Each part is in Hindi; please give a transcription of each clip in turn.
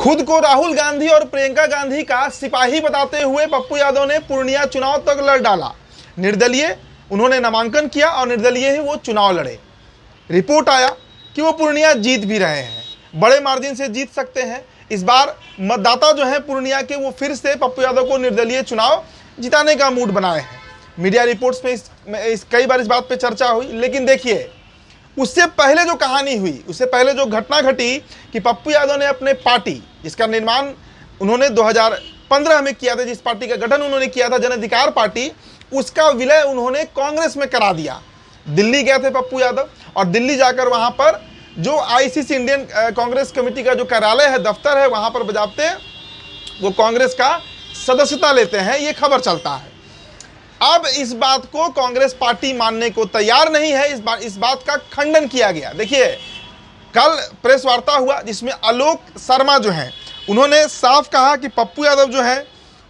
खुद को राहुल गांधी और प्रियंका गांधी का सिपाही बताते हुए पप्पू यादव ने पूर्णिया चुनाव तक लड़ डाला। निर्दलीय उन्होंने नामांकन किया और निर्दलीय ही वो चुनाव लड़े। रिपोर्ट आया कि वो पूर्णिया जीत भी रहे हैं, बड़े मार्जिन से जीत सकते हैं। इस बार मतदाता जो है पूर्णिया के, वो फिर से पप्पू यादव को निर्दलीय चुनाव जिताने का मूड बनाए हैं। मीडिया रिपोर्ट्स में कई बार इस बात पे चर्चा हुई, लेकिन देखिए उससे पहले जो कहानी हुई, उससे पहले जो घटना घटी कि पप्पू यादव ने अपने पार्टी, जिसका निर्माण उन्होंने 2015 में किया था, जिस पार्टी का गठन उन्होंने किया था, जन अधिकार पार्टी, उसका विलय उन्होंने कांग्रेस में करा दिया। दिल्ली गए थे पप्पू यादव और दिल्ली जाकर वहां पर जो आईसीसी इंडियन कांग्रेस कमेटी का जो कार्यालय है, दफ्तर है, वहां पर बजाते वो कांग्रेस का सदस्यता लेते हैं, ये खबर चलता है। अब इस बात को कांग्रेस पार्टी मानने को तैयार नहीं है। इस बात का खंडन किया गया। देखिए कल प्रेस वार्ता हुआ जिसमें आलोक शर्मा जो हैं उन्होंने साफ कहा कि पप्पू यादव जो है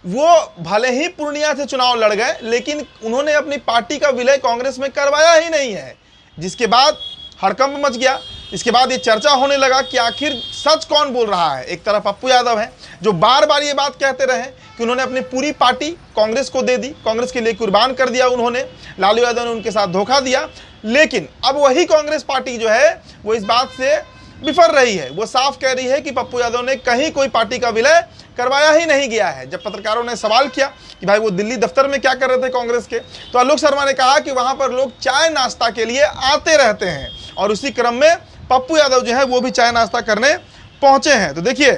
वो भले ही पूर्णिया से चुनाव लड़ गए, लेकिन उन्होंने अपनी पार्टी का विलय कांग्रेस में करवाया ही नहीं है। जिसके बाद हड़कंप मच गया। इसके बाद ये चर्चा होने लगा कि आखिर सच कौन बोल रहा है। एक तरफ पप्पू यादव हैं जो बार बार ये बात कहते रहे कि उन्होंने अपनी पूरी पार्टी कांग्रेस को दे दी, कांग्रेस के लिए कुर्बान कर दिया उन्होंने, लालू यादव ने उनके साथ धोखा दिया। लेकिन अब वही कांग्रेस पार्टी जो है वो इस बात से बिफर रही है। वो साफ कह रही है कि पप्पू यादव ने कहीं कोई पार्टी का विलय करवाया ही नहीं गया है। जब पत्रकारों ने सवाल किया कि भाई वो दिल्ली दफ्तर में क्या कर रहे थे कांग्रेस के, तो आलोक शर्मा ने कहा कि वहां पर लोग चाय नाश्ता के लिए आते रहते हैं और उसी क्रम में पप्पू यादव जो है वो भी चाय नाश्ता करने पहुंचे हैं। तो देखिए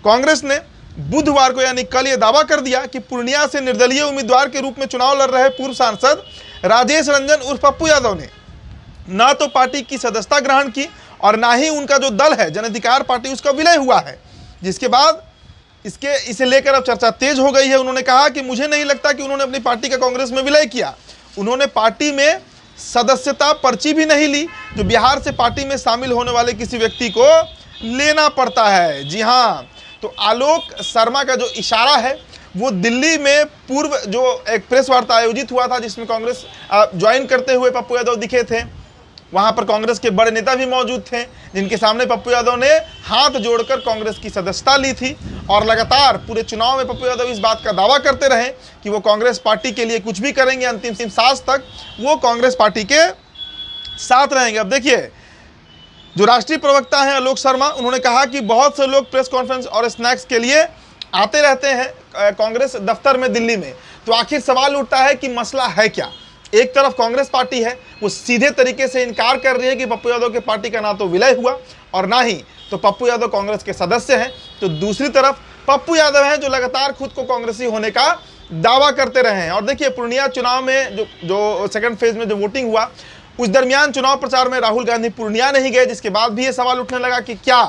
कांग्रेस ने बुधवार को यानी कल ये दावा कर दिया कि पूर्णिया से निर्दलीय उम्मीदवार के रूप में चुनाव लड़ रहे पूर्व सांसद राजेश रंजन उर्फ पप्पू यादव ने ना तो पार्टी की सदस्यता ग्रहण की और ना ही उनका जो दल है जन अधिकार पार्टी उसका विलय हुआ है। जिसके बाद इसे लेकर अब चर्चा तेज हो गई है। उन्होंने कहा कि मुझे नहीं लगता कि उन्होंने अपनी पार्टी का कांग्रेस में विलय किया। उन्होंने पार्टी में सदस्यता पर्ची भी नहीं ली, जो बिहार से पार्टी में शामिल होने वाले किसी व्यक्ति को लेना पड़ता है। जी हाँ, तो आलोक शर्मा का जो इशारा है वो दिल्ली में पूर्व जो एक प्रेस वार्ता आयोजित हुआ था जिसमें कांग्रेस ज्वाइन करते हुए पप्पू यादव दिखे थे, वहां पर कांग्रेस के बड़े नेता भी मौजूद थे जिनके सामने पप्पू यादव ने हाथ जोड़कर कांग्रेस की सदस्यता ली थी। और लगातार पूरे चुनाव में पप्पू यादव इस बात का दावा करते रहे कि वो कांग्रेस पार्टी के लिए कुछ भी करेंगे, अंतिम सांस तक वो कांग्रेस पार्टी के साथ रहेंगे। अब देखिए जो राष्ट्रीय प्रवक्ता हैं आलोक शर्मा, उन्होंने कहा कि बहुत से लोग प्रेस कॉन्फ्रेंस और स्नैक्स के लिए आते रहते हैं कांग्रेस दफ्तर में दिल्ली में। तो आखिर सवाल उठता है कि मसला है क्या। एक तरफ कांग्रेस पार्टी है वो सीधे तरीके से इनकार कर रही है कि पप्पू यादव के पार्टी का ना तो विलय हुआ और ना ही तो पप्पू यादव कांग्रेस के सदस्य हैं। तो दूसरी तरफ पप्पू यादव हैं जो लगातार खुद को कांग्रेसी होने का दावा करते रहे हैं। और देखिए पूर्णिया चुनाव में जो सेकंड फेज में जो वोटिंग हुआ, उस दरमियान चुनाव प्रचार में राहुल गांधी पूर्णिया नहीं गए, जिसके बाद भी ये सवाल उठने लगा कि क्या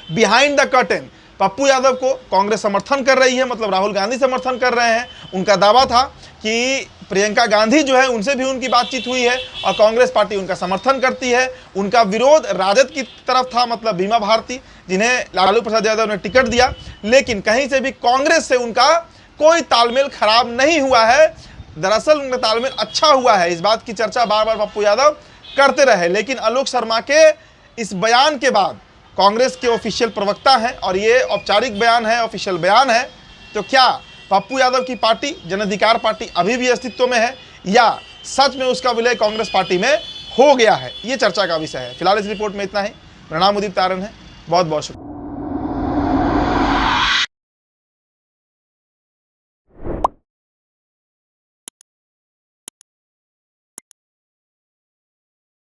behind the curtain Pappu Yadav को कांग्रेस समर्थन कर रही है, मतलब राहुल गांधी समर्थन कर रहे हैं। उनका दावा था कि प्रियंका गांधी जो है उनसे भी उनकी बातचीत हुई है और कांग्रेस पार्टी उनका समर्थन करती है। उनका विरोध राजद की तरफ था, मतलब बीमा भारती, जिन्हें लालू प्रसाद यादव ने टिकट दिया। लेकिन कहीं से भी कांग्रेस से उनका कोई तालमेल खराब नहीं हुआ है, दरअसल उनका तालमेल अच्छा हुआ है। इस बात की चर्चा बार बार पप्पू यादव करते रहे। लेकिन आलोक शर्मा के इस बयान के बाद कांग्रेस के ऑफिशियल प्रवक्ता हैं और ये औपचारिक बयान है, ऑफिशियल बयान है, तो क्या पप्पू यादव की पार्टी जन अधिकार पार्टी अभी भी अस्तित्व में है या सच में उसका विलय कांग्रेस पार्टी में हो गया है, ये चर्चा का विषय है। फिलहाल इस रिपोर्ट में इतना ही। मेरा नाम उदित तारन है, बहुत बहुत शुक्रिया।